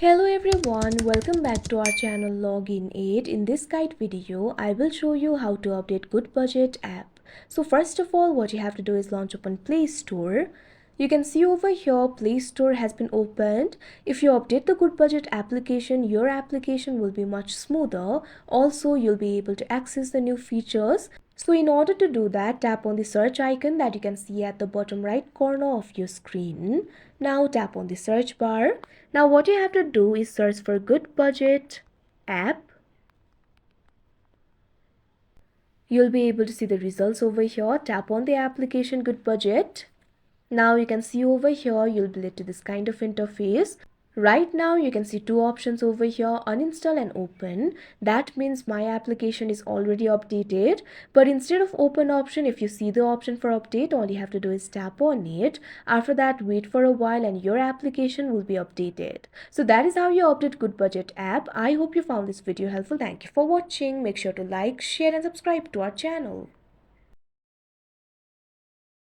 Hello everyone, welcome back to our channel Login 8. In this guide video, I will show you how to update GoodBudget app. So first of all, what you have to do is launch open Play Store. You can see over here Play Store has been opened. If you update the GoodBudget application, your application will be much smoother. Also, you'll be able to access the new features. So in order to do that, tap on the search icon that you can see at the bottom right corner of your screen. Now tap on the search bar. Now what you have to do is search for GoodBudget app. You'll be able to see the results over here. Tap on the application GoodBudget. Now you can see over here you'll be led to this kind of interface. Right now you can see two options over here, uninstall and open. That means my application is already updated, but instead of open option, if you see the option for update, all you have to do is tap on it. After that, wait for a while and your application will be updated. So that is how you update GoodBudget app. I hope you found this video helpful. Thank you for watching. Make sure to like, share and subscribe to our channel.